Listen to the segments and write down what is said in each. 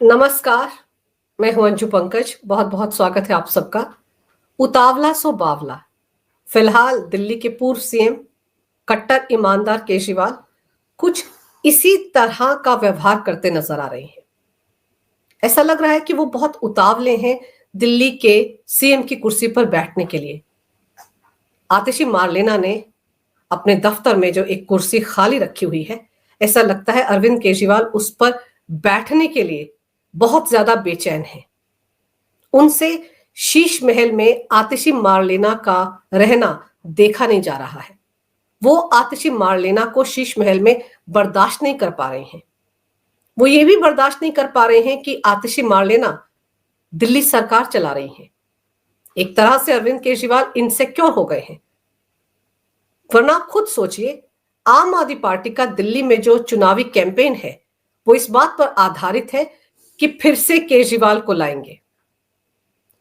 नमस्कार, मैं हूं अंजू पंकज। बहुत बहुत स्वागत है आप सबका। उतावला सो बावला। फिलहाल दिल्ली के पूर्व सीएम कट्टर ईमानदार केजरीवाल कुछ इसी तरह का व्यवहार करते नजर आ रहे हैं। ऐसा लग रहा है कि वो बहुत उतावले हैं दिल्ली के सीएम की कुर्सी पर बैठने के लिए। आतिशी मार्लेना ने अपने दफ्तर में जो एक कुर्सी खाली रखी हुई है, ऐसा लगता है अरविंद केजरीवाल उस पर बैठने के लिए बहुत ज्यादा बेचैन है। उनसे शीश महल में आतिशी मार्लेना का रहना देखा नहीं जा रहा है। वो आतिशी मार्लेना को शीश महल में बर्दाश्त नहीं कर पा रहे हैं। वो ये भी बर्दाश्त नहीं कर पा रहे हैं कि आतिशी मार्लेना दिल्ली सरकार चला रही हैं। एक तरह से अरविंद केजरीवाल इनसिक्योर हो गए हैं। वरना आप खुद सोचिए, आम आदमी पार्टी का दिल्ली में जो चुनावी कैंपेन है वो इस बात पर आधारित है कि फिर से केजरीवाल को लाएंगे।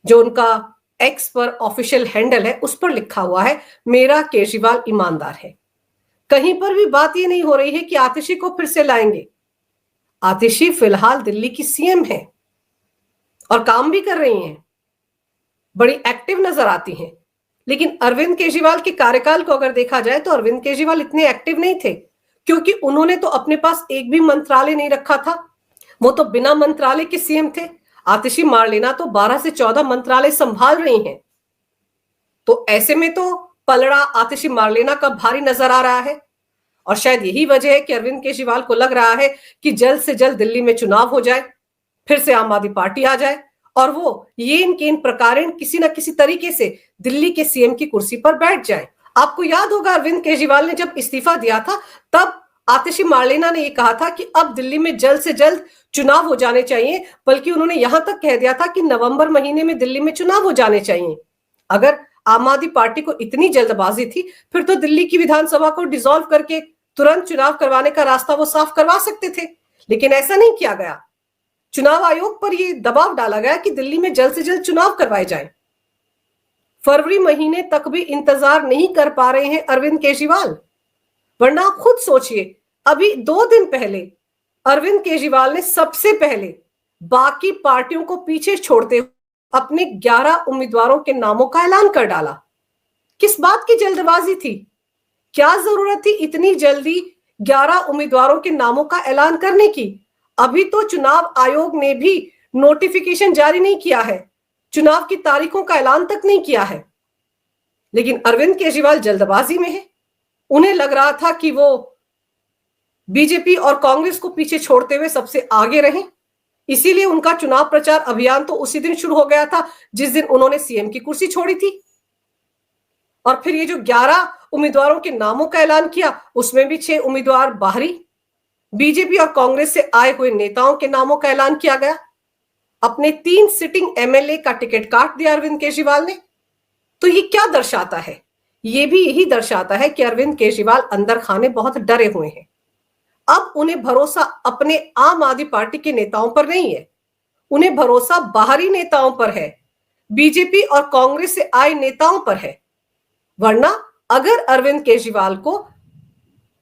जो उनका एक्स पर ऑफिशियल हैंडल है उस पर लिखा हुआ है, मेरा केजरीवाल ईमानदार है। कहीं पर भी बात ये नहीं हो रही है कि आतिशी को फिर से लाएंगे। आतिशी फिलहाल दिल्ली की सीएम है और काम भी कर रही हैं, बड़ी एक्टिव नजर आती हैं। लेकिन अरविंद केजरीवाल के कार्यकाल को अगर देखा जाए तो अरविंद केजरीवाल इतने एक्टिव नहीं थे, क्योंकि उन्होंने तो अपने पास एक भी मंत्रालय नहीं रखा था। वो तो बिना मंत्रालय के सीएम थे। आतिशी मार्लेना तो 12 से 14 मंत्रालय संभाल रही हैं। तो ऐसे में तो पलड़ा आतिशी मार्लेना का भारी नजर आ रहा है। और शायद यही वजह है कि अरविंद केजरीवाल को लग रहा है कि जल्द से जल्द दिल्ली में चुनाव हो जाए, फिर से आम आदमी पार्टी आ जाए और वो ये इनके इन प्रकारेण किसी ना किसी तरीके से दिल्ली के सीएम की कुर्सी पर बैठ जाए। आपको याद होगा, अरविंद केजरीवाल ने जब इस्तीफा दिया था तब आतिशी मार्लेना ने यह कहा था कि अब दिल्ली में जल्द से जल्द चुनाव हो जाने चाहिए। बल्कि उन्होंने यहां तक कह दिया था कि नवंबर महीने में दिल्ली में चुनाव हो जाने चाहिए। अगर आम आदमी पार्टी को इतनी जल्दबाजी थी, फिर तो दिल्ली की विधानसभा को डिसॉल्व करके तुरंत चुनाव करवाने का रास्ता वो साफ करवा सकते थे। लेकिन ऐसा नहीं किया गया। चुनाव आयोग पर यह दबाव डाला गया कि दिल्ली में जल्द से जल्द चुनाव करवाए जाएं। फरवरी महीने तक भी इंतजार नहीं कर पा रहे हैं अरविंद केजरीवाल। वरना आप खुद सोचिए, अभी 2 दिन पहले अरविंद केजरीवाल ने सबसे पहले बाकी पार्टियों को पीछे छोड़ते हुए अपने 11 उम्मीदवारों के नामों का ऐलान कर डाला। किस बात की जल्दबाजी थी? क्या जरूरत थी इतनी जल्दी 11 उम्मीदवारों के नामों का ऐलान करने की? अभी तो चुनाव आयोग ने भी नोटिफिकेशन जारी नहीं किया है, चुनाव की तारीखों का ऐलान तक नहीं किया है। लेकिन अरविंद केजरीवाल जल्दबाजी में है। उन्हें लग रहा था कि वो बीजेपी और कांग्रेस को पीछे छोड़ते हुए सबसे आगे रहें। इसीलिए उनका चुनाव प्रचार अभियान तो उसी दिन शुरू हो गया था जिस दिन उन्होंने सीएम की कुर्सी छोड़ी थी। और फिर ये जो 11 उम्मीदवारों के नामों का ऐलान किया, उसमें भी 6 उम्मीदवार बाहरी बीजेपी और कांग्रेस से आए हुए नेताओं के नामों का ऐलान किया गया। अपने 3 सिटिंग एमएलए का टिकट काट दिया अरविंद केजरीवाल ने। तो ये क्या दर्शाता है? ये भी यही दर्शाता है कि अरविंद केजरीवाल अंदर खाने बहुत डरे हुए हैं। अब उन्हें भरोसा अपने आम आदमी पार्टी के नेताओं पर नहीं है, उन्हें भरोसा बाहरी नेताओं पर है, बीजेपी और कांग्रेस से आए नेताओं पर है। वरना अगर अरविंद केजरीवाल को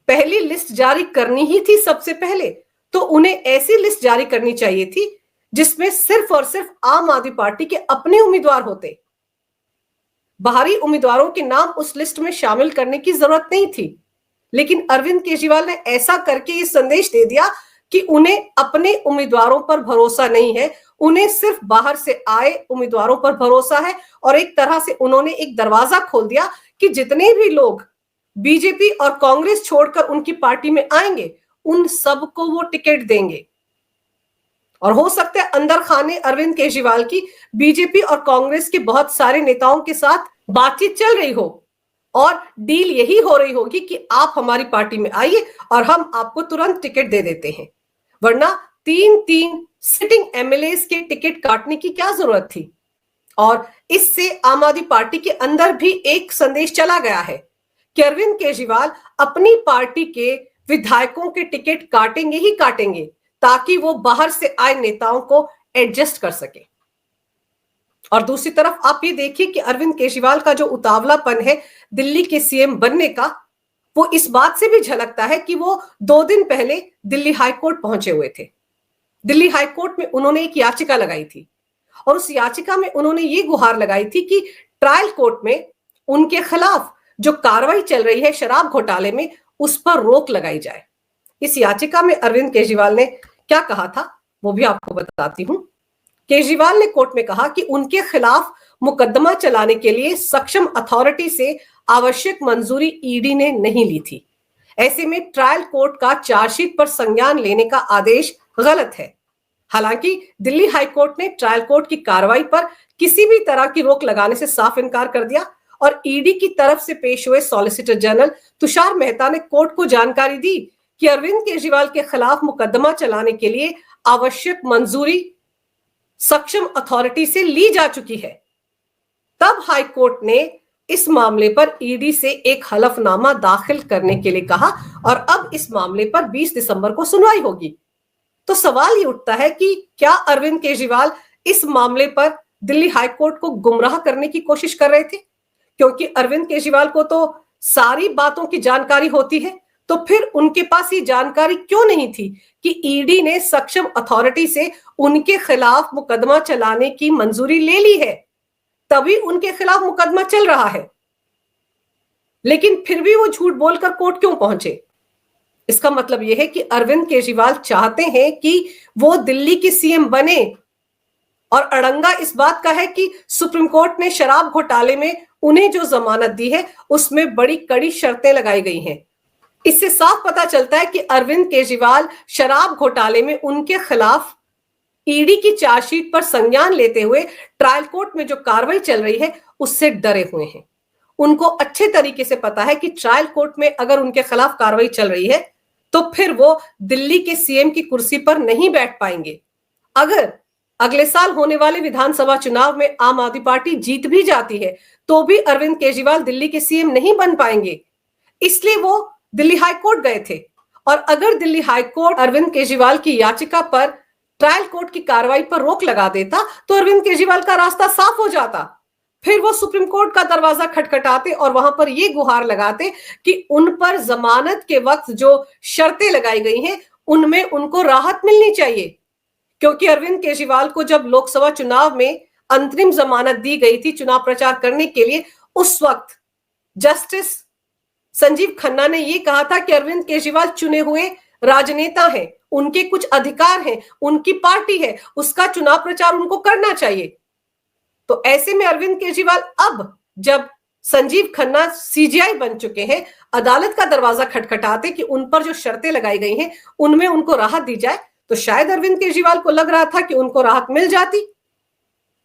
पहली लिस्ट जारी करनी ही थी सबसे पहले, तो उन्हें ऐसी लिस्ट जारी करनी चाहिए थी जिसमें सिर्फ और सिर्फ आम आदमी पार्टी के अपने उम्मीदवार होते। बाहरी उम्मीदवारों के नाम उस लिस्ट में शामिल करने की जरूरत नहीं थी। लेकिन अरविंद केजरीवाल ने ऐसा करके ये संदेश दे दिया कि उन्हें अपने उम्मीदवारों पर भरोसा नहीं है, उन्हें सिर्फ बाहर से आए उम्मीदवारों पर भरोसा है। और एक तरह से उन्होंने एक दरवाजा खोल दिया कि जितने भी लोग बीजेपी और कांग्रेस छोड़कर उनकी पार्टी में आएंगे, उन सबको वो टिकट देंगे। और हो सकता है अंदर खाने अरविंद केजरीवाल की बीजेपी और कांग्रेस के बहुत सारे नेताओं के साथ बातचीत चल रही हो और डील यही हो रही होगी कि आप हमारी पार्टी में आइए और हम आपको तुरंत टिकट दे देते हैं। वरना 3-3 सिटिंग एमएलए के टिकट काटने की क्या जरूरत थी? और इससे आम आदमी पार्टी के अंदर भी एक संदेश चला गया है कि अरविंद केजरीवाल अपनी पार्टी के विधायकों के टिकट काटेंगे ही काटेंगे, ताकि वो बाहर से आए नेताओं को एडजस्ट कर सके। और दूसरी तरफ आप ये देखिए कि अरविंद केजरीवाल का जो उतावलापन है दिल्ली के सीएम बनने का, वो इस बात से भी झलकता है कि वो 2 दिन पहले दिल्ली हाईकोर्ट पहुंचे हुए थे। दिल्ली हाईकोर्ट में उन्होंने एक याचिका लगाई थी और उस याचिका में उन्होंने ये गुहार लगाई थी कि ट्रायल कोर्ट में उनके खिलाफ जो कार्रवाई चल रही है शराब घोटाले में, उस पर रोक लगाई जाए। इस याचिका में अरविंद केजरीवाल ने क्या कहा था वो भी आपको बताती हूं। केजरीवाल ने कोर्ट में कहा कि उनके खिलाफ मुकदमा चलाने के लिए सक्षम अथॉरिटी से आवश्यक मंजूरी ईडी ने नहीं ली थी। ऐसे में ट्रायल कोर्ट का चार्जशीट पर संज्ञान लेने का आदेश गलत है। हालांकि दिल्ली हाईकोर्ट ने ट्रायल कोर्ट की कार्रवाई पर किसी भी तरह की रोक लगाने से साफ इनकार कर दिया और ईडी की तरफ से पेश हुए सॉलिसिटर जनरल तुषार मेहता ने कोर्ट को जानकारी दी कि अरविंद केजरीवाल के खिलाफ मुकदमा चलाने के लिए आवश्यक मंजूरी सक्षम अथॉरिटी से ली जा चुकी है। तब हाईकोर्ट ने इस मामले पर ईडी से एक हलफनामा दाखिल करने के लिए कहा और अब इस मामले पर 20 दिसंबर को सुनवाई होगी। तो सवाल ये उठता है कि क्या अरविंद केजरीवाल इस मामले पर दिल्ली हाईकोर्ट को गुमराह करने की कोशिश कर रहे थे? क्योंकि अरविंद केजरीवाल को तो सारी बातों की जानकारी होती है, तो फिर उनके पास ये जानकारी क्यों नहीं थी कि ईडी ने सक्षम अथॉरिटी से उनके खिलाफ मुकदमा चलाने की मंजूरी ले ली है, तभी उनके खिलाफ मुकदमा चल रहा है। लेकिन फिर भी वो झूठ बोलकर कोर्ट क्यों पहुंचे? इसका मतलब यह है कि अरविंद केजरीवाल चाहते हैं कि वो दिल्ली के सीएम बने और अड़ंगा इस बात का है कि सुप्रीम कोर्ट ने शराब घोटाले में उन्हें जो जमानत दी है उसमें बड़ी कड़ी शर्तें लगाई गई हैं। इससे साफ पता चलता है कि अरविंद केजरीवाल शराब घोटाले में उनके खिलाफ ईडी की चार्जशीट पर संज्ञान लेते हुए ट्रायल कोर्ट में जो कार्रवाई चल रही है उससे डरे हुए हैं। उनको अच्छे तरीके से पता है कि ट्रायल कोर्ट में अगर उनके खिलाफ कार्रवाई चल रही है तो फिर वो दिल्ली के सीएम की कुर्सी पर नहीं बैठ पाएंगे। अगर अगले साल होने वाले विधानसभा चुनाव में आम आदमी पार्टी जीत भी जाती है तो भी अरविंद केजरीवाल दिल्ली के सीएम नहीं बन पाएंगे। इसलिए वो दिल्ली हाईकोर्ट गए थे और अगर दिल्ली हाईकोर्ट अरविंद केजरीवाल की याचिका पर ट्रायल कोर्ट की कार्रवाई पर रोक लगा देता तो अरविंद केजरीवाल का रास्ता साफ हो जाता। फिर वो सुप्रीम कोर्ट का दरवाजा खटखटाते और वहां पर ये गुहार लगाते कि उन पर जमानत के वक्त जो शर्तें लगाई गई हैं उनमें उनको राहत मिलनी चाहिए। क्योंकि अरविंद केजरीवाल को जब लोकसभा चुनाव में अंतरिम जमानत दी गई थी चुनाव प्रचार करने के लिए, उस वक्त जस्टिस संजीव खन्ना ने यह कहा था कि अरविंद केजरीवाल चुने हुए राजनेता हैं, उनके कुछ अधिकार हैं, उनकी पार्टी है, उसका चुनाव प्रचार उनको करना चाहिए। तो ऐसे में अरविंद केजरीवाल अब जब संजीव खन्ना सीजीआई बन चुके हैं, अदालत का दरवाजा खटखटाते कि उन पर जो शर्तें लगाई गई हैं उनमें उनको राहत दी जाए, तो शायद अरविंद केजरीवाल को लग रहा था कि उनको राहत मिल जाती।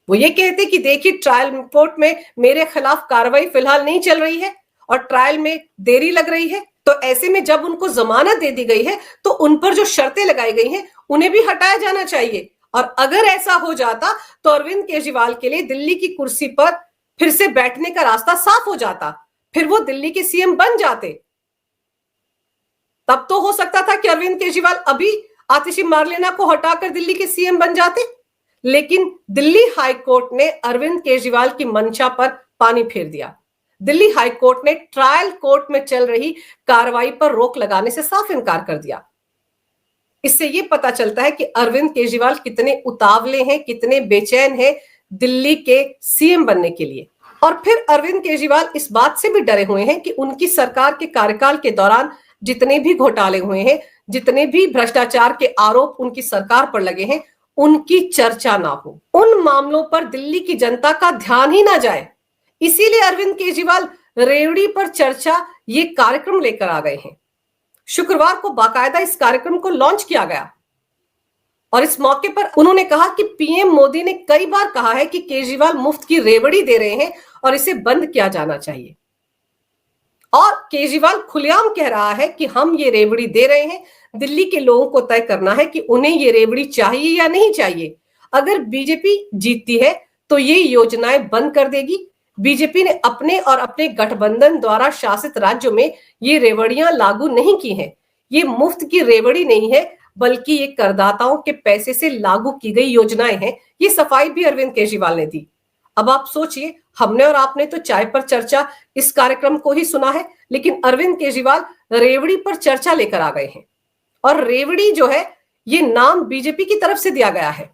वो ये कहते कि देखिए ट्रायल कोर्ट में मेरे खिलाफ कार्रवाई फिलहाल नहीं चल रही है और ट्रायल में देरी लग रही है, तो ऐसे में जब उनको जमानत दे दी गई है तो उन पर जो शर्तें लगाई गई हैं उन्हें भी हटाया जाना चाहिए। और अगर ऐसा हो जाता तो अरविंद केजरीवाल के लिए दिल्ली की कुर्सी पर फिर से बैठने का रास्ता साफ हो जाता, फिर वो दिल्ली के सीएम बन जाते। तब तो हो सकता था कि अरविंद केजरीवाल अभी आतिशी मार्लेना को हटाकर दिल्ली के सीएम बन जाते। लेकिन दिल्ली हाईकोर्ट ने अरविंद केजरीवाल की मंशा पर पानी फेर दिया। दिल्ली हाईकोर्ट ने ट्रायल कोर्ट में चल रही कार्रवाई पर रोक लगाने से साफ इनकार कर दिया। इससे यह पता चलता है कि अरविंद केजरीवाल कितने उतावले हैं, कितने बेचैन हैं दिल्ली के सीएम बनने के लिए। और फिर अरविंद केजरीवाल इस बात से भी डरे हुए हैं कि उनकी सरकार के कार्यकाल के दौरान जितने भी घोटाले हुए हैं, जितने भी भ्रष्टाचार के आरोप उनकी सरकार पर लगे हैं, उनकी चर्चा ना हो, उन मामलों पर दिल्ली की जनता का ध्यान ही ना जाए। इसीलिए अरविंद केजरीवाल रेवड़ी पर चर्चा ये कार्यक्रम लेकर आ गए हैं। शुक्रवार को बाकायदा इस कार्यक्रम को लॉन्च किया गया और इस मौके पर उन्होंने कहा कि पीएम मोदी ने कई बार कहा है कि केजरीवाल मुफ्त की रेवड़ी दे रहे हैं और इसे बंद किया जाना चाहिए। और केजरीवाल खुलेआम कह रहा है कि हम ये रेवड़ी दे रहे हैं, दिल्ली के लोगों को तय करना है कि उन्हें ये रेवड़ी चाहिए या नहीं चाहिए। अगर बीजेपी जीतती है तो ये योजनाएं बंद कर देगी। बीजेपी ने अपने और अपने गठबंधन द्वारा शासित राज्यों में ये रेवड़ियां लागू नहीं की हैं। ये मुफ्त की रेवड़ी नहीं है, बल्कि ये करदाताओं के पैसे से लागू की गई योजनाएं हैं। ये सफाई भी अरविंद केजरीवाल ने दी। अब आप सोचिए, हमने और आपने तो चाय पर चर्चा इस कार्यक्रम को ही सुना है, लेकिन अरविंद केजरीवाल रेवड़ी पर चर्चा लेकर आ गए हैं। और रेवड़ी जो है ये नाम बीजेपी की तरफ से दिया गया है।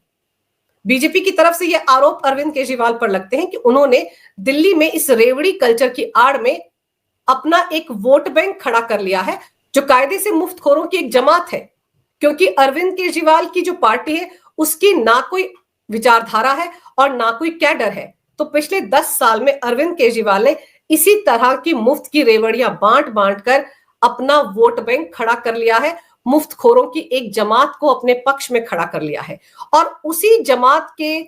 बीजेपी की तरफ से ये आरोप अरविंद केजरीवाल पर लगते हैं कि उन्होंने दिल्ली में इस रेवड़ी कल्चर की आड़ में अपना एक वोट बैंक खड़ा कर लिया है, जो कायदे से मुफ्तखोरों की एक जमात है। क्योंकि अरविंद केजरीवाल की जो पार्टी है उसकी ना कोई विचारधारा है और ना कोई कैडर है। तो पिछले 10 साल में अरविंद केजरीवाल ने इसी तरह की मुफ्त की रेवड़ियां बांट बांट कर अपना वोट बैंक खड़ा कर लिया है, मुफ्तखोरों की एक जमात को अपने पक्ष में खड़ा कर लिया है। और उसी जमात के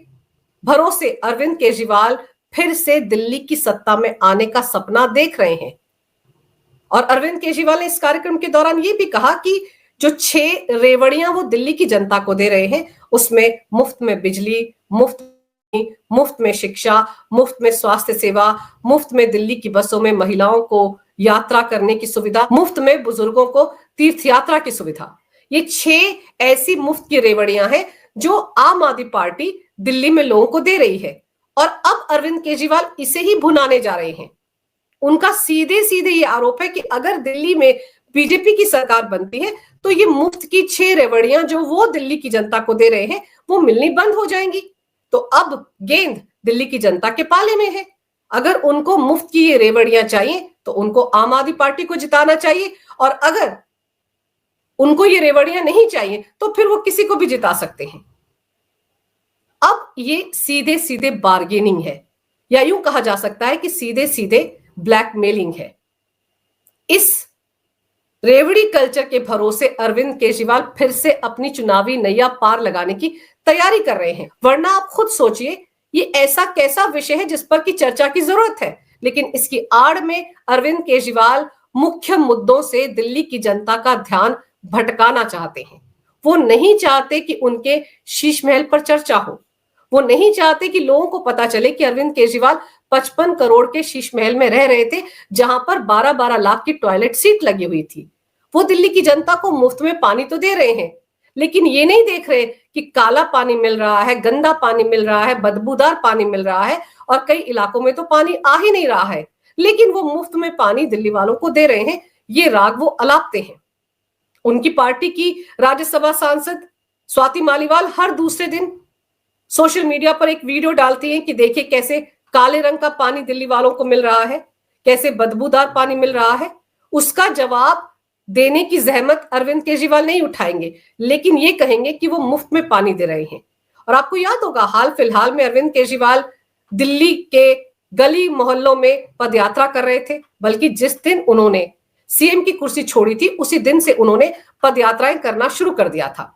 भरोसे अरविंद केजरीवाल फिर से दिल्ली की सत्ता में आने का सपना देख रहे हैं। और अरविंद केजरीवाल ने इस कार्यक्रम के दौरान ये भी कहा कि जो 6 रेवड़ियां वो दिल्ली की जनता को दे रहे हैं, उसमें मुफ्त में बिजली, मुफ्त में शिक्षा, मुफ्त में स्वास्थ्य सेवा, मुफ्त में दिल्ली की बसों में महिलाओं को यात्रा करने की सुविधा, मुफ्त में बुजुर्गों को तीर्थ यात्रा की सुविधा। ये 6 ऐसी मुफ्त की रेवड़ियां हैं जो आम आदमी पार्टी दिल्ली में लोगों को दे रही है। और अब अरविंद केजरीवाल इसे ही भुनाने जा रहे हैं। उनका सीधे सीधे ये आरोप है कि अगर दिल्ली में बीजेपी की सरकार बनती है तो ये मुफ्त की 6 रेवड़ियां जो वो दिल्ली की जनता को दे रहे हैं वो मिलनी बंद हो जाएंगी। तो अब गेंद दिल्ली की जनता के पाले में है। अगर उनको मुफ्त की ये रेवड़ियां चाहिए तो उनको आम आदमी पार्टी को जिताना चाहिए, और अगर उनको ये रेवड़ियां नहीं चाहिए तो फिर वो किसी को भी जिता सकते हैं। अब ये सीधे सीधे बार्गेनिंग है, या यूं कहा जा सकता है कि सीधे सीधे ब्लैकमेलिंग है। इस रेवड़ी कल्चर के भरोसे अरविंद केजरीवाल फिर से अपनी चुनावी नैया पार लगाने की तैयारी कर रहे हैं। वरना आप खुद सोचिए, ये ऐसा कैसा विषय है जिस पर की चर्चा की जरूरत है, लेकिन इसकी आड़ में अरविंद केजरीवाल मुख्य मुद्दों से दिल्ली की जनता का ध्यान भटकाना चाहते हैं। वो नहीं चाहते कि उनके शीश महल पर चर्चा हो। वो नहीं चाहते कि लोगों को पता चले कि अरविंद केजरीवाल 55 करोड़ के शीश महल में रह रहे थे, जहां पर 12-12 लाख की टॉयलेट सीट लगी हुई थी। वो दिल्ली की जनता को मुफ्त में पानी तो दे रहे हैं, लेकिन ये नहीं देख रहे कि काला पानी मिल रहा है, गंदा पानी मिल रहा है, बदबूदार पानी मिल रहा है, और कई इलाकों में तो पानी आ ही नहीं रहा है, लेकिन वो मुफ्त में पानी दिल्ली वालों को दे रहे हैं। ये राग वो अलापते हैं। उनकी पार्टी की राज्यसभा सांसद स्वाति मालीवाल हर दूसरे दिन सोशल मीडिया पर एक वीडियो डालती हैं कि देखिए कैसे काले रंग का पानी दिल्ली वालों को मिल रहा है, कैसे बदबूदार पानी मिल रहा है। उसका जवाब देने की जहमत अरविंद केजरीवाल नहीं उठाएंगे, लेकिन ये कहेंगे कि वो मुफ्त में पानी दे रहे हैं। और आपको याद होगा, हाल फिलहाल में अरविंद केजरीवाल दिल्ली के गली मोहल्लों में पदयात्रा कर रहे थे। बल्कि जिस दिन उन्होंने सीएम की कुर्सी छोड़ी थी उसी दिन से उन्होंने पदयात्राएं करना शुरू कर दिया था।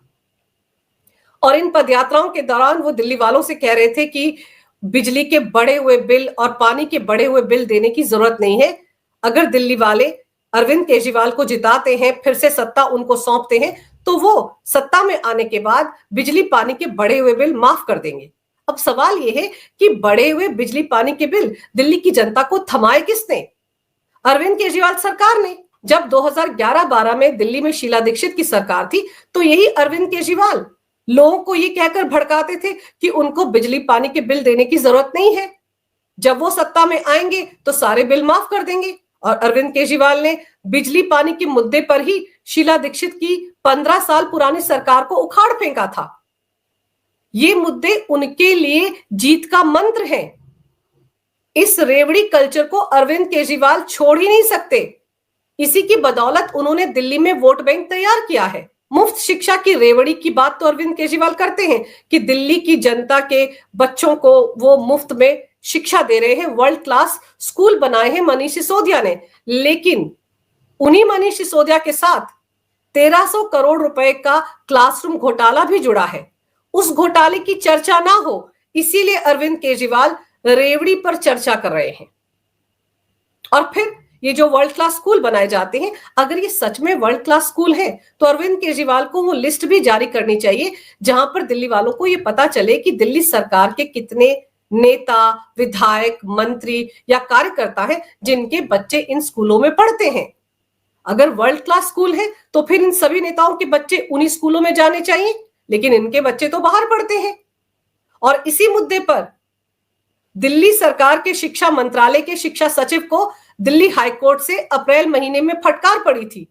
और इन पदयात्राओं के दौरान वो दिल्ली वालों से कह रहे थे कि बिजली के बढ़े हुए बिल और पानी के बढ़े हुए बिल देने की जरूरत नहीं है। अगर दिल्ली वाले अरविंद केजरीवाल को जिताते हैं, फिर से सत्ता उनको सौंपते हैं, तो वो सत्ता में आने के बाद बिजली पानी के बढ़े हुए बिल माफ कर देंगे। अब सवाल यह है कि बढ़े हुए बिजली पानी के बिल दिल्ली की जनता को थमाए किसने? अरविंद केजरीवाल सरकार ने। जब 2011-12 में दिल्ली में शीला दीक्षित की सरकार थी तो यही अरविंद केजरीवाल लोगों को ये कहकर भड़काते थे कि उनको बिजली पानी के बिल देने की जरूरत नहीं है, जब वो सत्ता में आएंगे तो सारे बिल माफ कर देंगे। और अरविंद केजरीवाल ने बिजली पानी के मुद्दे पर ही शीला दीक्षित की 15 साल पुरानी सरकार को उखाड़ फेंका था। ये मुद्दे उनके लिए जीत का मंत्र है। इस रेवड़ी कल्चर को अरविंद केजरीवाल छोड़ ही नहीं सकते। इसी की बदौलत उन्होंने दिल्ली में वोट बैंक तैयार किया है। मुफ्त शिक्षा की रेवड़ी की बात तो अरविंद केजरीवाल करते हैं कि दिल्ली की जनता के बच्चों को वो मुफ्त में शिक्षा दे रहे हैं, वर्ल्ड क्लास स्कूल बनाए हैं मनीष सिसोदिया ने। लेकिन उन्हीं मनीष सिसोदिया के साथ 1300 करोड़ रुपए का क्लासरूम घोटाला भी जुड़ा है। उस घोटाले की चर्चा ना हो, इसीलिए अरविंद केजरीवाल रेवड़ी पर चर्चा कर रहे हैं। और फिर ये जो वर्ल्ड क्लास स्कूल बनाए जाते हैं, अगर ये सच में वर्ल्ड क्लास स्कूल है तो अरविंद केजरीवाल को वो लिस्ट भी जारी करनी चाहिए जहां पर दिल्ली वालों को ये पता चले कि दिल्ली सरकार के कितने नेता, विधायक, मंत्री या कार्यकर्ता हैं जिनके बच्चे इन स्कूलों में पढ़ते हैं। अगर वर्ल्ड क्लास स्कूल है तो फिर इन सभी नेताओं के बच्चे उन्हीं स्कूलों में जाने चाहिए, लेकिन इनके बच्चे तो बाहर पढ़ते हैं। और इसी मुद्दे पर दिल्ली सरकार के शिक्षा मंत्रालय के शिक्षा सचिव को दिल्ली हाईकोर्ट से अप्रैल महीने में फटकार पड़ी थी।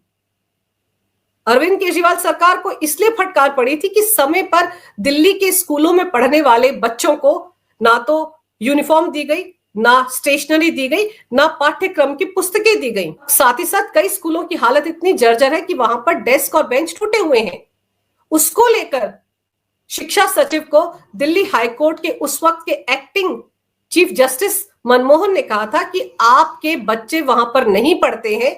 अरविंद केजरीवाल सरकार को इसलिए फटकार पड़ी थी कि समय पर दिल्ली के स्कूलों में पढ़ने वाले बच्चों को ना तो यूनिफॉर्म दी गई, ना स्टेशनरी दी गई, ना पाठ्यक्रम की पुस्तकें दी गई। साथ ही साथ कई स्कूलों की हालत इतनी जर्जर है कि वहां पर डेस्क और बेंच टूटे हुए हैं। उसको लेकर शिक्षा सचिव को दिल्ली हाईकोर्ट के उस वक्त के एक्टिंग चीफ जस्टिस मनमोहन ने कहा था कि आपके बच्चे वहां पर नहीं पढ़ते हैं,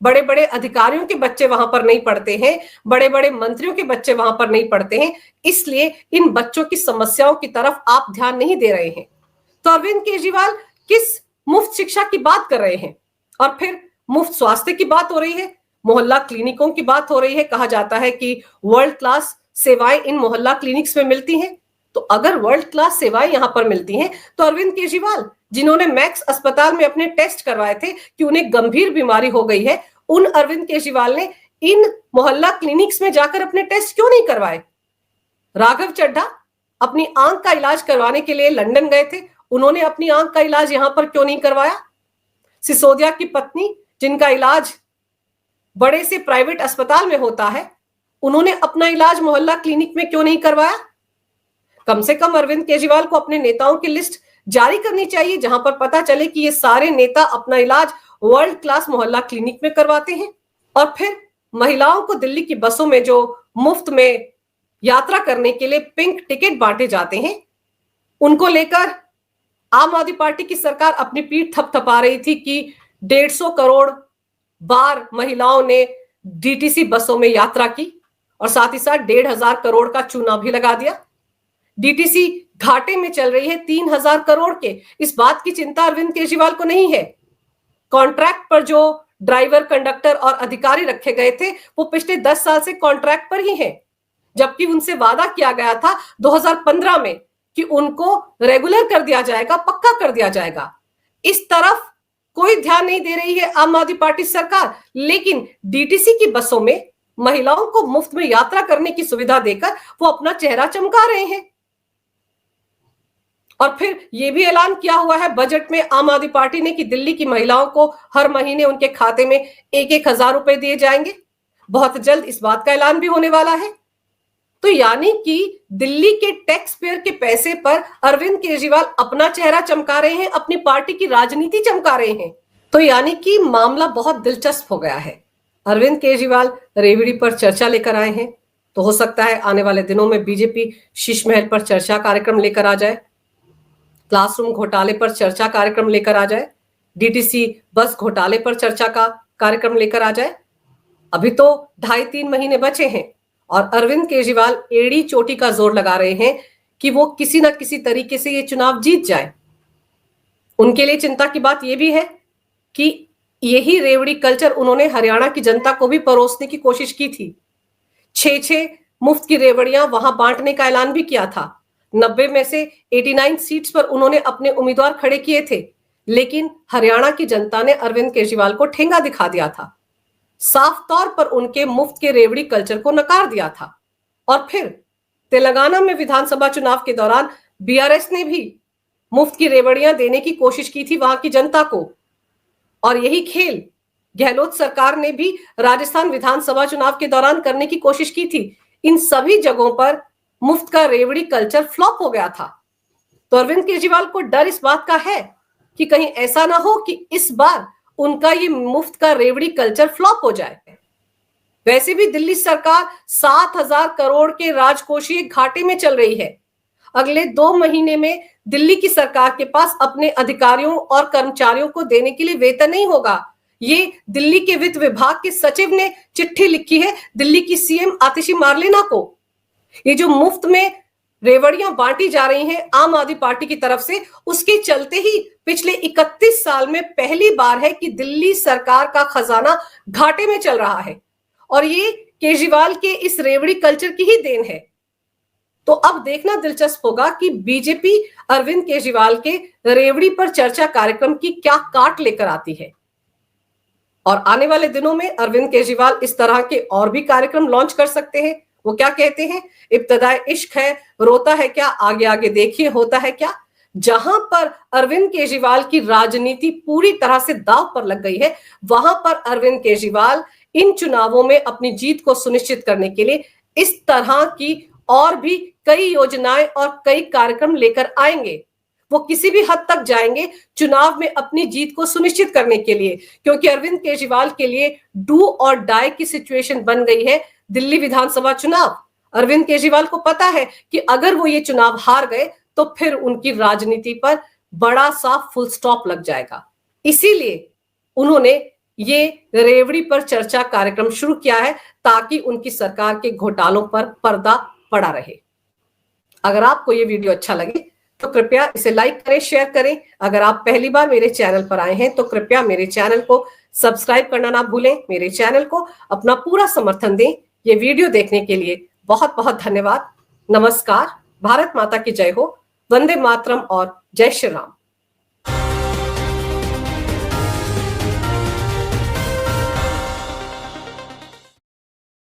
बड़े बड़े अधिकारियों के बच्चे वहां पर नहीं पढ़ते हैं, बड़े बड़े मंत्रियों के बच्चे वहां पर नहीं पढ़ते हैं, इसलिए इन बच्चों की समस्याओं की तरफ आप ध्यान नहीं दे रहे हैं। तो अरविंद केजरीवाल किस मुफ्त शिक्षा की बात कर रहे हैं? और फिर मुफ्त स्वास्थ्य की बात हो रही है, मोहल्ला क्लिनिकों की बात हो रही है। कहा जाता है कि वर्ल्ड क्लास सेवाएं इन मोहल्ला क्लिनिक्स में मिलती हैं। तो अगर वर्ल्ड क्लास सेवाएं यहां पर मिलती हैं, तो अरविंद केजरीवाल जिन्होंने मैक्स अस्पताल में अपने टेस्ट करवाए थे कि उन्हें गंभीर बीमारी हो गई है, उन अरविंद केजरीवाल ने इन मोहल्ला क्लिनिक्स में जाकर अपने टेस्ट क्यों नहीं करवाए? राघव चड्ढा अपनी आंख का इलाज करवाने के लिए लंदन गए थे, उन्होंने अपनी आंख का इलाज यहां पर क्यों नहीं करवाया? सिसोदिया की पत्नी जिनका इलाज बड़े से प्राइवेट अस्पताल में होता है, उन्होंने अपना इलाज मोहल्ला क्लिनिक में क्यों नहीं करवाया? कम से कम अरविंद केजरीवाल को अपने नेताओं की लिस्ट जारी करनी चाहिए, जहां पर पता चले कि ये सारे नेता अपना इलाज वर्ल्ड क्लास मोहल्ला क्लिनिक में करवाते हैं। और फिर महिलाओं को दिल्ली की बसों में जो मुफ्त में यात्रा करने के लिए पिंक टिकट बांटे जाते हैं, उनको लेकर आम आदमी पार्टी की सरकार अपनी पीठ थपथपा रही थी कि 150 करोड़ बार महिलाओं ने डीटीसी बसों में यात्रा की और साथ ही साथ 1,500 करोड़ का चूना भी लगा दिया। डीटीसी घाटे में चल रही है 3,000 करोड़ के। इस बात की चिंता अरविंद केजरीवाल को नहीं है। कॉन्ट्रैक्ट पर जो ड्राइवर, कंडक्टर और अधिकारी रखे गए थे, वो पिछले 10 साल से कॉन्ट्रैक्ट पर ही हैं, जबकि उनसे वादा किया गया था 2015 में कि उनको रेगुलर कर दिया जाएगा, पक्का कर दिया जाएगा। इस तरफ कोई ध्यान नहीं दे रही है आम आदमी पार्टी सरकार, लेकिन डीटीसी की बसों में महिलाओं को मुफ्त में यात्रा करने की सुविधा देकर वो अपना चेहरा चमका रहे हैं। और फिर यह भी ऐलान किया हुआ है बजट में आम आदमी पार्टी ने कि दिल्ली की महिलाओं को हर महीने उनके खाते में 1,000 रुपए दिए जाएंगे। बहुत जल्द इस बात का ऐलान भी होने वाला है। तो यानी कि दिल्ली के टैक्स पेयर के पैसे पर अरविंद केजरीवाल अपना चेहरा चमका रहे हैं, अपनी पार्टी की राजनीति चमका रहे हैं। तो यानी कि मामला बहुत दिलचस्प हो गया है। अरविंद केजरीवाल रेवड़ी पर चर्चा लेकर आए हैं, तो हो सकता है आने वाले दिनों में बीजेपी शीश महल पर चर्चा कार्यक्रम लेकर आ जाए, क्लासरूम घोटाले पर चर्चा कार्यक्रम लेकर आ जाए, डीटीसी बस घोटाले पर चर्चा का कार्यक्रम लेकर आ जाए। अभी तो 2.5-3 महीने बचे हैं और अरविंद केजरीवाल एड़ी चोटी का जोर लगा रहे हैं कि वो किसी ना किसी तरीके से ये चुनाव जीत जाए। उनके लिए चिंता की बात यह भी है कि यही रेवड़ी कल्चर उन्होंने हरियाणा की जनता को भी परोसने की कोशिश की थी। 6 मुफ्त की रेवड़ियां वहां बांटने का ऐलान भी किया था। 90 में से 89 सीट्स पर उन्होंने अपने उम्मीदवार खड़े किए थे, लेकिन हरियाणा की जनता ने अरविंद केजरीवाल को ठेंगा दिखा दिया था, साफ तौर पर उनके मुफ्त के रेवड़ी कल्चर को नकार दिया था। और फिर तेलंगाना में विधानसभा चुनाव के दौरान बीआरएस ने भी मुफ्त की रेवड़ियां देने की कोशिश की थी वहां की जनता को, और यही खेल गहलोत सरकार ने भी राजस्थान विधानसभा चुनाव के दौरान करने की कोशिश की थी। इन सभी जगहों पर मुफ्त का रेवड़ी कल्चर फ्लॉप हो गया था। तो अरविंद केजरीवाल को डर इस बात का है कि कहीं ऐसा ना हो कि इस बार उनका ये मुफ्त का रेवड़ी कल्चर फ्लॉप हो जाए। वैसे भी दिल्ली सरकार 7,000 करोड़ के राजकोषीय घाटे में चल रही है। अगले 2 महीने में दिल्ली की सरकार के पास अपने अधिकारियों और कर्मचारियों को देने के लिए वेतन नहीं होगा। ये दिल्ली के वित्त विभाग के सचिव ने चिट्ठी लिखी है दिल्ली की सीएम आतिशी मार्लेना को। ये जो मुफ्त में रेवड़ियां बांटी जा रही हैं आम आदमी पार्टी की तरफ से, उसके चलते ही पिछले 31 साल में पहली बार है कि दिल्ली सरकार का खजाना घाटे में चल रहा है, और ये केजरीवाल के इस रेवड़ी कल्चर की ही देन है। तो अब देखना दिलचस्प होगा कि बीजेपी अरविंद केजरीवाल के रेवड़ी पर चर्चा कार्यक्रम की क्या काट लेकर आती है। और आने वाले दिनों में अरविंद केजरीवाल इस तरह के और भी कार्यक्रम लॉन्च कर सकते हैं। वो क्या कहते हैं, इब्तदाए इश्क है, रोता है क्या, आगे आगे देखिए होता है क्या। जहां पर अरविंद केजरीवाल की राजनीति पूरी तरह से दांव पर लग गई है, वहां पर अरविंद केजरीवाल इन चुनावों में अपनी जीत को सुनिश्चित करने के लिए इस तरह की और भी कई योजनाएं और कई कार्यक्रम लेकर आएंगे। वो किसी भी हद तक जाएंगे चुनाव में अपनी जीत को सुनिश्चित करने के लिए, क्योंकि अरविंद केजरीवाल के लिए डू और डाई की सिचुएशन बन गई है दिल्ली विधानसभा चुनाव। अरविंद केजरीवाल को पता है कि अगर वो ये चुनाव हार गए तो फिर उनकी राजनीति पर बड़ा सा फुल स्टॉप लग जाएगा। इसीलिए उन्होंने ये रेवड़ी पर चर्चा कार्यक्रम शुरू किया है ताकि उनकी सरकार के घोटालों पर पर्दा पड़ा रहे। अगर आपको ये वीडियो अच्छा लगे तो कृपया इसे लाइक करें, शेयर करें। अगर आप पहली बार मेरे चैनल पर आए हैं तो कृपया मेरे चैनल को सब्सक्राइब करना ना भूलें। मेरे चैनल को अपना पूरा समर्थन दें। ये वीडियो देखने के लिए बहुत बहुत धन्यवाद। नमस्कार। भारत माता की जय हो। वंदे मातरम और जय श्री राम।